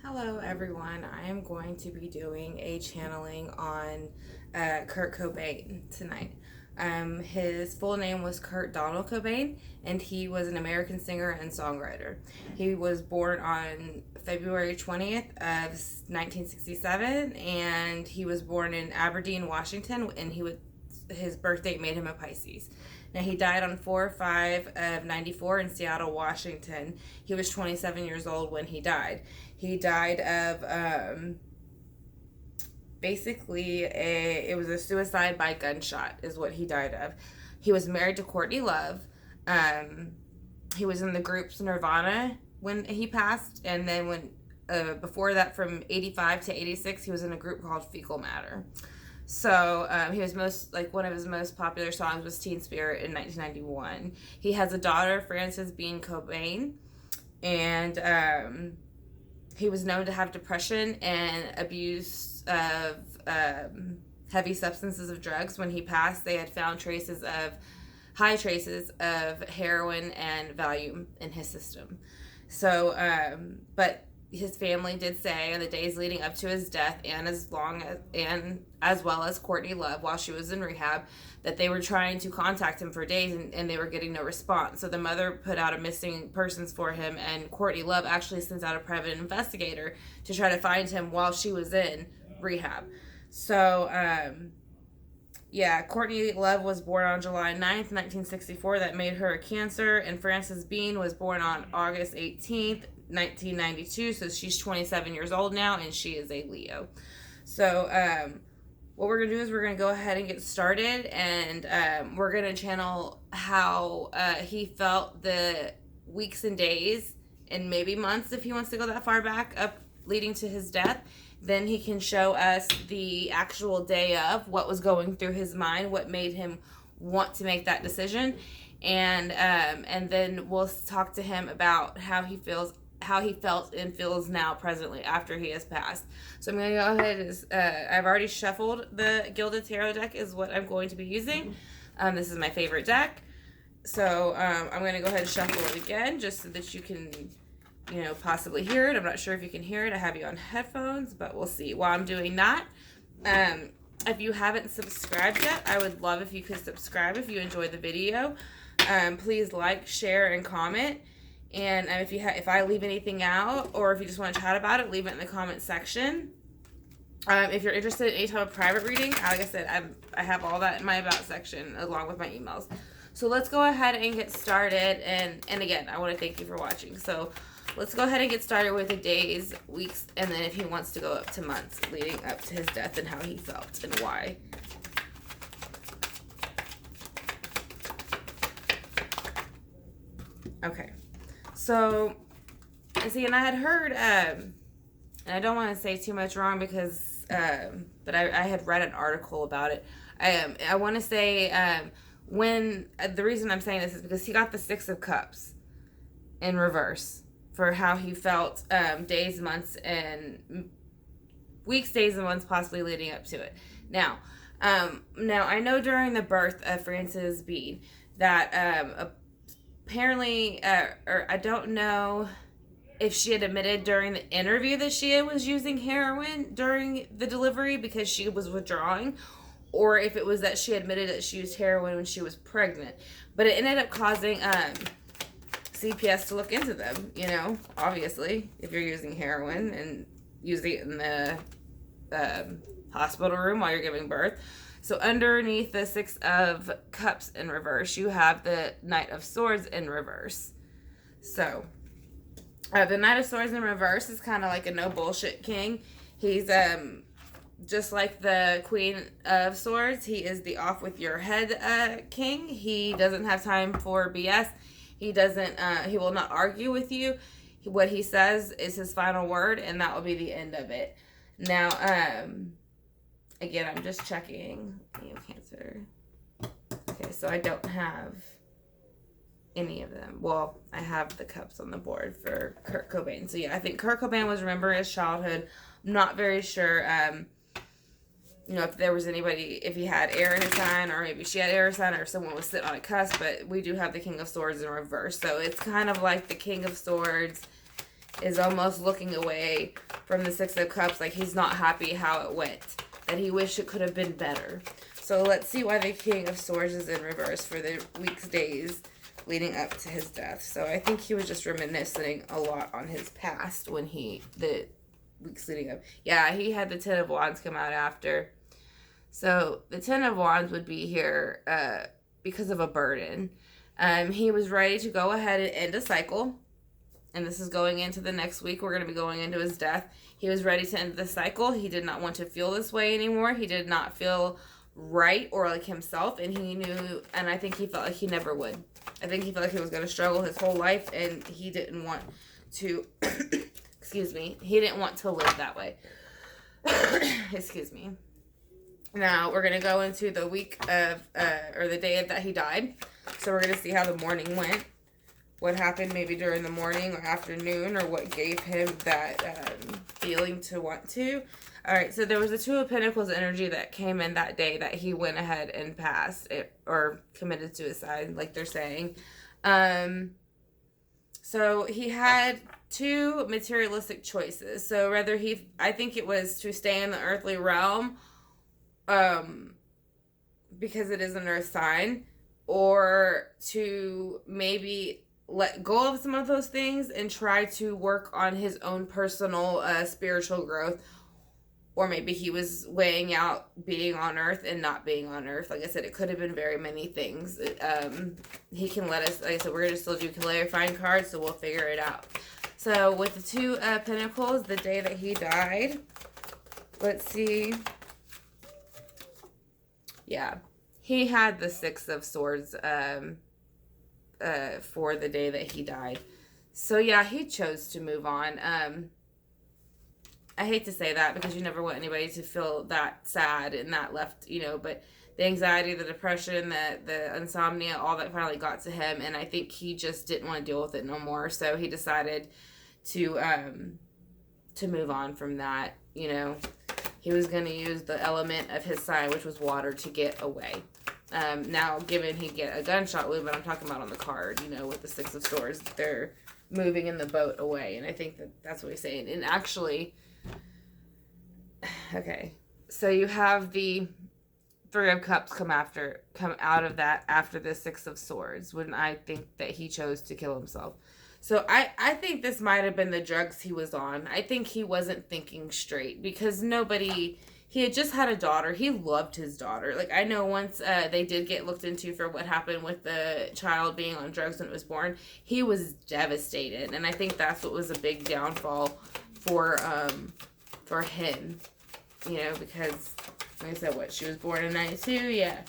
Hello everyone, I am going to be doing a channeling on Kurt Cobain tonight. His full name was Kurt Donald Cobain, and he was an American singer and songwriter. He was born on February 20th of 1967, and he was born in Aberdeen, Washington, and his birth date made him a Pisces. Now, he died on 4/5 of 94 in Seattle, Washington. He was 27 years old when he died. He died of, it was a suicide by gunshot is what he died of. He was married to Courtney Love. He was in the groups Nirvana when he passed, and then before that, from 85 to 86, he was in a group called Fecal Matter. So he was one of his most popular songs was Teen Spirit in 1991. He has a daughter, Frances Bean Cobain, and he was known to have depression and abuse of heavy substances of drugs. When he passed, they had found high traces of heroin and Valium in his system. So, but his family did say in the days leading up to his death, and as well as Courtney Love while she was in rehab, that they were trying to contact him for days and they were getting no response. So the mother put out a missing persons for him, and Courtney Love actually sent out a private investigator to try to find him while she was in rehab. So Courtney Love was born on July 9th, 1964. That made her a Cancer, and Frances Bean was born on August 18th, 1992, so she's 27 years old now, and she is a Leo. So what we're going to do is we're going to go ahead and get started, and we're going to channel how he felt the weeks and days and maybe months, if he wants to go that far back up leading to his death. Then he can show us the actual day of what was going through his mind, what made him want to make that decision, and then we'll talk to him about how he felt and feels now presently after he has passed. So I'm going to go ahead. I've already shuffled the Gilded Tarot deck is what I'm going to be using. This is my favorite deck. So I'm going to go ahead and shuffle it again just so that you can, possibly hear it. I'm not sure if you can hear it. I have you on headphones, but we'll see. While I'm doing that, if you haven't subscribed yet, I would love if you could subscribe if you enjoyed the video. Please like, share, and comment. And if I leave anything out, or if you just want to chat about it, leave it in the comment section. If you're interested in any type of private reading, like I said, I have all that in my About section along with my emails. So let's go ahead and get started. And again, I want to thank you for watching. So let's go ahead and get started with the days, weeks, and then if he wants to go up to months leading up to his death and how he felt and why. Okay. So, see, and I had heard, and I don't want to say too much wrong because, but I had read an article about it. I want to say, the reason I'm saying this is because he got the Six of Cups in reverse for how he felt days, months, and weeks, days, and months possibly leading up to it. Now I know during the birth of Frances Bean that apparently, or I don't know if she had admitted during the interview that she was using heroin during the delivery because she was withdrawing, or if it was that she admitted that she used heroin when she was pregnant. But it ended up causing CPS to look into them, obviously, if you're using heroin and using it in the hospital room while you're giving birth. So underneath the Six of Cups in reverse, you have the Knight of Swords in reverse. So the Knight of Swords in reverse is kind of like a no bullshit king. He's just like the Queen of Swords. He is the off with your head king. He doesn't have time for BS. He will not argue with you. What he says is his final word, and that will be the end of it. Now, again, I'm just checking. Cancer. Okay, so I don't have any of them. Well, I have the cups on the board for Kurt Cobain. So, yeah, I think Kurt Cobain was remembering his childhood. I'm not very sure, if there was anybody, if he had air in his sign, or maybe she had air in his sign, or if someone was sitting on a cusp. But we do have the King of Swords in reverse. So, it's kind of like the King of Swords is almost looking away from the Six of Cups, like he's not happy how it went, that he wished it could have been better. So let's see why the King of Swords is in reverse for the weeks, days leading up to his death. So I think he was just reminiscing a lot on his past when the weeks leading up. Yeah, he had the Ten of Wands come out after. So the Ten of Wands would be here because of a burden. He was ready to go ahead and end a cycle. And this is going into the next week. We're going to be going into his death. He was ready to end the cycle. He did not want to feel this way anymore. He did not feel right or like himself. And he knew, and I think he felt like he never would. I think he felt like he was going to struggle his whole life. And he didn't want to, excuse me, he didn't want to live that way. Excuse me. Now, we're going to go into the week of, or the day that he died. So we're going to see how the morning went. What happened maybe during the morning or afternoon, or what gave him that feeling to want to. All right, so there was a Two of Pentacles energy that came in that day that he went ahead and passed it, or committed suicide, like they're saying. So he had two materialistic choices. So whether I think it was to stay in the earthly realm, because it is an earth sign, or to maybe let go of some of those things and try to work on his own personal spiritual growth. Or maybe he was weighing out being on earth and not being on earth. Like I said, it could have been very many things. He can let us, like I said, we're going to still do clarifying cards, so we'll figure it out. So with the Two of Pentacles, the day that he died, let's see. Yeah, he had the Six of Swords for the day that he died. So yeah, he chose to move on. I hate to say that because you never want anybody to feel that sad and that left, but the anxiety, the depression, the insomnia, all that finally got to him, and I think he just didn't want to deal with it no more. So he decided to move on from that. He was going to use the element of his sign, which was water, to get away. Now, given he'd get a gunshot wound, but I'm talking about on the card, with the Six of Swords, they're moving in the boat away, and I think that's what he's saying. And actually, okay, so you have the Three of Cups come out of that after the Six of Swords, when I think that he chose to kill himself. So I think this might have been the drugs he was on. I think he wasn't thinking straight, because he had just had a daughter. He loved his daughter. Like, I know once they did get looked into for what happened with the child being on drugs when it was born, he was devastated. And I think that's what was a big downfall for him, because, like I said, she was born in 92, yeah.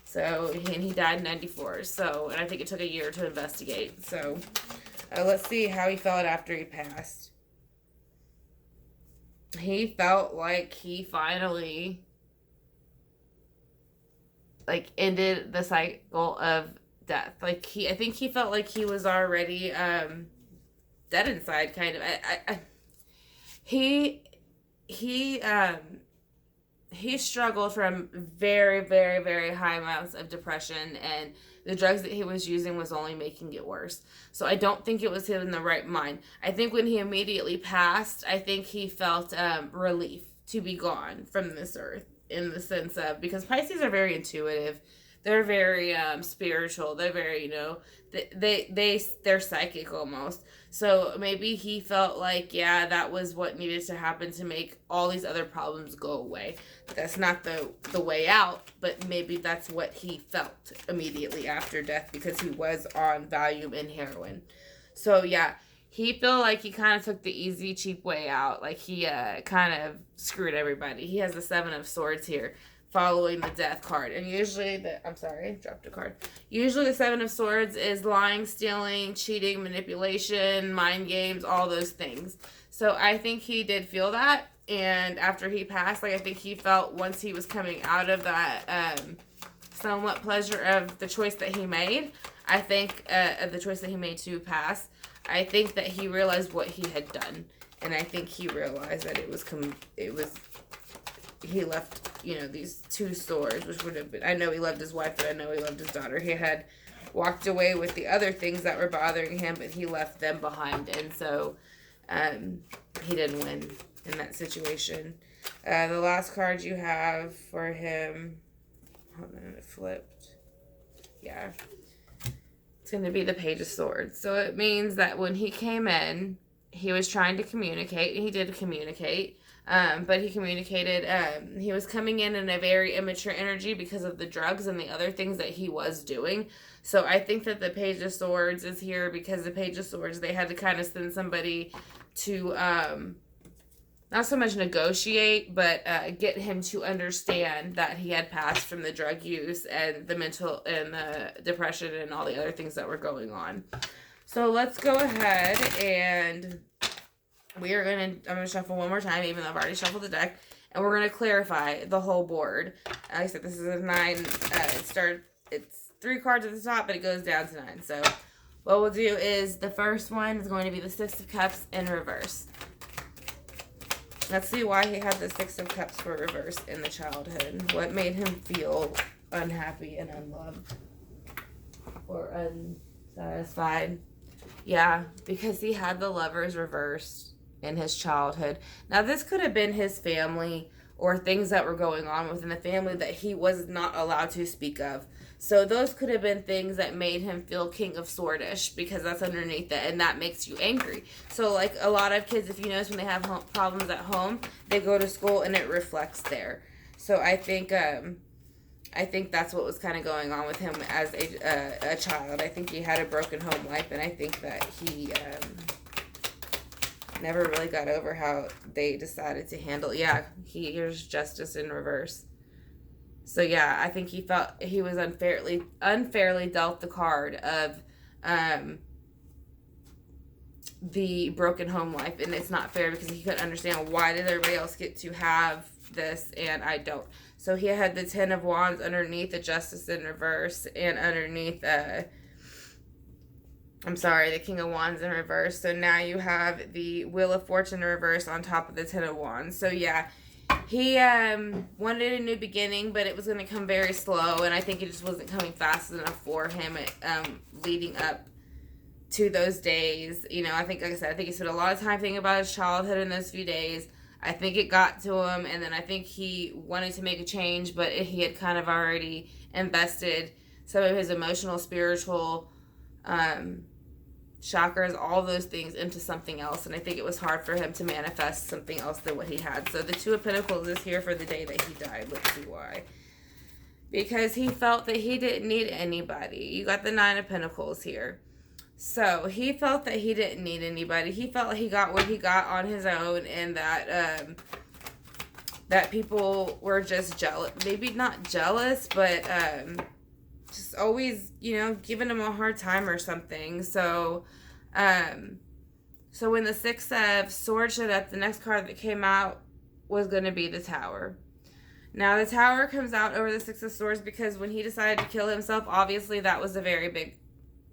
So, and he died in 94. So, and I think it took a year to investigate. So, let's see how he felt after he passed. He felt like he finally, ended the cycle of death. I think he felt like he was already dead inside, kind of. He struggled from very, very, very high amounts of depression, and the drugs that he was using was only making it worse. So I don't think it was him in the right mind. I think when he immediately passed, I think he felt relief to be gone from this earth, in the sense of, because Pisces are very intuitive. They're very spiritual. They're very, they're psychic almost. So maybe he felt like, yeah, that was what needed to happen to make all these other problems go away. That's not the way out, but maybe that's what he felt immediately after death, because he was on Valium and heroin. So yeah, he felt like he kind of took the easy, cheap way out. Like he kind of screwed everybody. He has the Seven of Swords here, following the Death card. And usually dropped a card. Usually the Seven of Swords is lying, stealing, cheating, manipulation, mind games, all those things. So I think he did feel that. And after he passed, I think he felt, once he was coming out of that somewhat pleasure of the choice that he made, I think of the choice that he made to pass, I think that he realized what he had done. And I think he realized that he left, these two swords, which would have been, I know he loved his wife, but I know he loved his daughter. He had walked away with the other things that were bothering him, but he left them behind. And so, he didn't win in that situation. The last card you have for him, hold on, it flipped. Yeah. It's going to be the Page of Swords. So it means that when he came in, he was trying to communicate. He did communicate. But he communicated, he was coming in a very immature energy because of the drugs and the other things that he was doing. So I think that the Page of Swords is here because the Page of Swords, they had to kind of send somebody to, not so much negotiate, but get him to understand that he had passed from the drug use and the mental and the depression and all the other things that were going on. So let's go ahead and I'm going to shuffle one more time, even though I've already shuffled the deck. And we're going to clarify the whole board. Like I said, this is a 9. It's 3 cards at the top, but it goes down to 9. So what we'll do is the first one is going to be the 6 of Cups in reverse. Let's see why he had the 6 of Cups for reverse in the childhood. What made him feel unhappy and unloved or unsatisfied? Yeah, because he had the Lovers reversed in his childhood. Now, this could have been his family or things that were going on within the family that he was not allowed to speak of. So those could have been things that made him feel King of Swordish, because that's underneath it, and that makes you angry. So like a lot of kids, if you notice, when they have problems at home, they go to school and it reflects there. So I think that's what was kind of going on with him as a child. I think he had a broken home life, and I think that he never really got over how they decided to handle. Yeah, here's Justice in reverse. So yeah, I think he felt he was unfairly dealt the card of the broken home life, and it's not fair because he couldn't understand why did everybody else get to have this and I don't. So he had the 10 of Wands underneath, the Justice in reverse, and underneath the King of Wands in reverse. So now you have the Wheel of Fortune in reverse on top of the 10 of Wands. So yeah, he wanted a new beginning, but it was going to come very slow, and I think it just wasn't coming fast enough for him leading up to those days. You know, I think, like I said, I think he spent a lot of time thinking about his childhood in those few days. I think it got to him, and then I think he wanted to make a change, but he had kind of already invested some of his emotional, spiritual chakras, all those things into something else, and I think it was hard for him to manifest something else than what he had. So the 2 of Pentacles is here for the day that he died. Let's see why. Because he felt that he didn't need anybody. You got the 9 of Pentacles here. So he felt that he didn't need anybody. He felt like he got what he got on his own, and that that people were just jealous. Maybe not jealous, but just always, you know, giving him a hard time or something. So so when the 6 of Swords showed up, the next card that came out was going to be the Tower. Now the Tower comes out over the 6 of Swords because when he decided to kill himself, obviously that was a very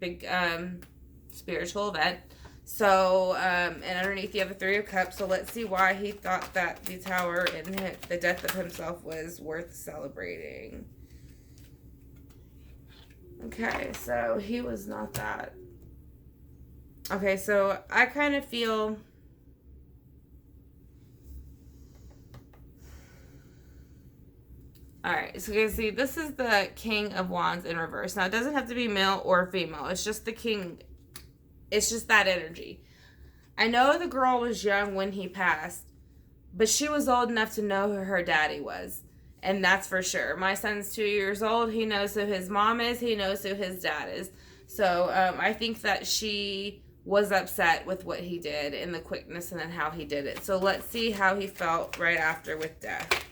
big spiritual event. So and underneath you have the 3 of Cups. So let's see why he thought that the Tower and the death of himself was worth celebrating. Okay, so he was not that. Okay, so I kind of feel alright, so you can see this is the King of Wands in reverse. Now, it doesn't have to be male or female. It's just the king. It's just that energy. I know the girl was young when he passed, but she was old enough to know who her daddy was. And that's for sure. My son's 2 years old. He knows who his mom is. He knows who his dad is. So I think that she was upset with what he did and the quickness and then how he did it. So let's see how he felt right after with death.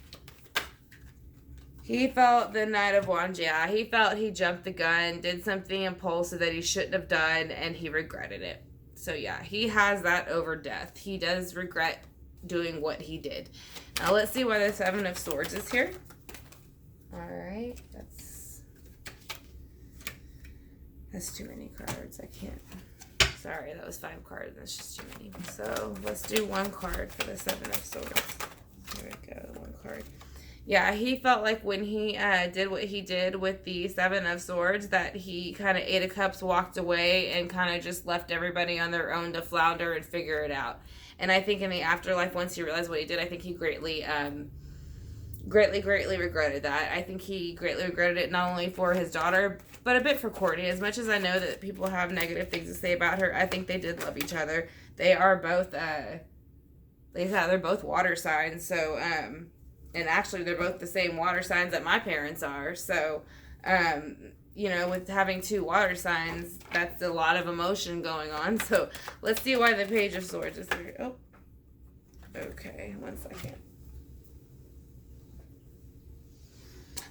He felt the Knight of Wands. Yeah, he felt he jumped the gun, did something impulsive that he shouldn't have done, and he regretted it. So yeah, he has that over death. He does regret doing what he did. Now let's see why the 7 of Swords is here. Alright, that's too many cards. I can't. Sorry, that was 5 cards. That's just too many. So let's do 1 card for the 7 of Swords. Here we go, 1 card. Yeah, he felt like when he did what he did with the 7 of Swords, that he kind of 8 of Cups, walked away, and kind of just left everybody on their own to flounder and figure it out. And I think in the afterlife, once he realized what he did, I think he greatly regretted that. I think he greatly regretted it, not only for his daughter, but a bit for Courtney. As much as I know that people have negative things to say about her, I think they did love each other. They are both, they're both water signs. So, and actually they're both the same water signs that my parents are. So, you know, with having 2 water signs, that's a lot of emotion going on. So let's see why the Page of Swords is here. Oh, okay, 1 second.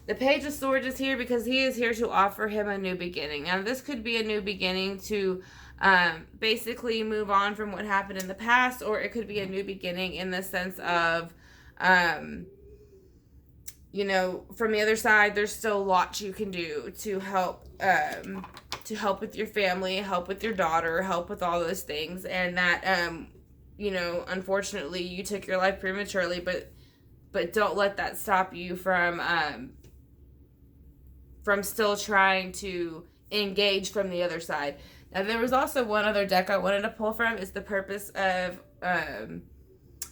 The Page of Swords is here because he is here to offer him a new beginning. Now, this could be a new beginning to basically move on from what happened in the past, or it could be a new beginning in the sense of, you know, from the other side, there's still a lot you can do to help with your family, help with your daughter, help with all those things. And that, you know, unfortunately, you took your life prematurely, but don't let that stop you from still trying to engage from the other side. Now, there was also one other deck I wanted to pull from. Is the purpose of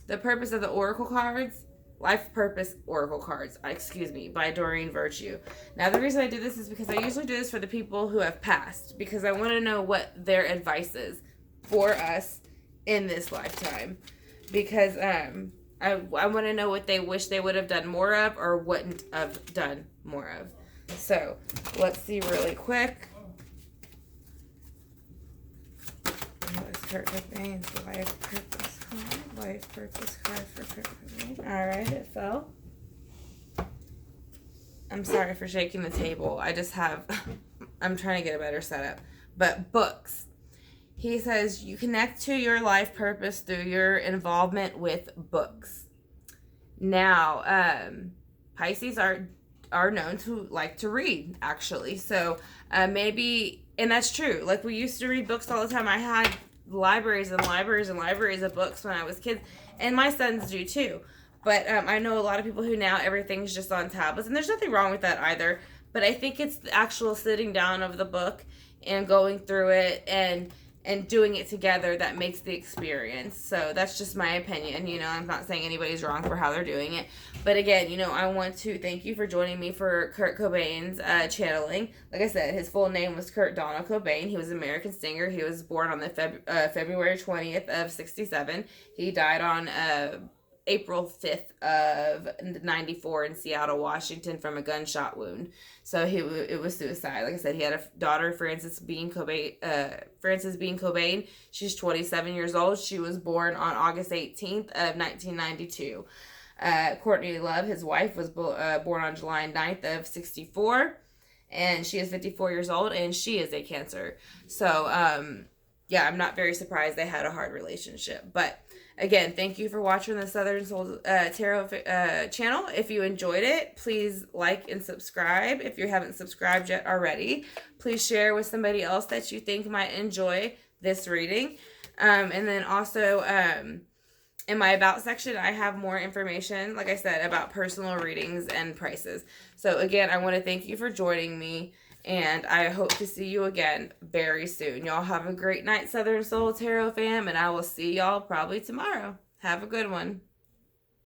the Oracle cards. Life Purpose Oracle cards, excuse me, by Doreen Virtue. Now, the reason I do this is because I usually do this for the people who have passed, because I want to know what their advice is for us in this lifetime, because I want to know what they wish they would have done more of or wouldn't have done more of. So, let's see really quick. Let's start Cobain's Life Purpose card. Life Purpose card for Kurt Cobain. Alright, it fell. I'm sorry for shaking the table. I'm trying to get a better setup. But books. He says you connect to your life purpose through your involvement with books. Now, Pisces are known to like to read, actually. So maybe, and that's true. Like, we used to read books all the time. I had libraries and libraries and libraries of books when I was kids, and my sons do too. But I know a lot of people who now everything's just on tablets, and there's nothing wrong with that either. But I think it's the actual sitting down of the book and going through it and doing it together that makes the experience. So that's just my opinion. You know, I'm not saying anybody's wrong for how they're doing it. But again, you know, I want to thank you for joining me for Kurt Cobain's channeling. Like I said, his full name was Kurt Donald Cobain. He was an American singer. He was born on the February 20th of 1967. He died on April 5th of 1994 in Seattle, Washington from a gunshot wound. So it was suicide. Like I said, he had a daughter, Frances Bean Cobain. She's 27 years old. She was born on August 18th of 1992. Courtney Love, his wife, was born on July 9th of 1964. And she is 54 years old, and she is a Cancer. So, yeah, I'm not very surprised they had a hard relationship. But again, thank you for watching the Southern Soul Tarot channel. If you enjoyed it, please like and subscribe. If you haven't subscribed yet already, please share with somebody else that you think might enjoy this reading. And then also, in my About section, I have more information, like I said, about personal readings and prices. So again, I want to thank you for joining me, and I hope to see you again very soon. Y'all have a great night, Southern Soul Tarot fam, and I will see y'all probably tomorrow. Have a good one.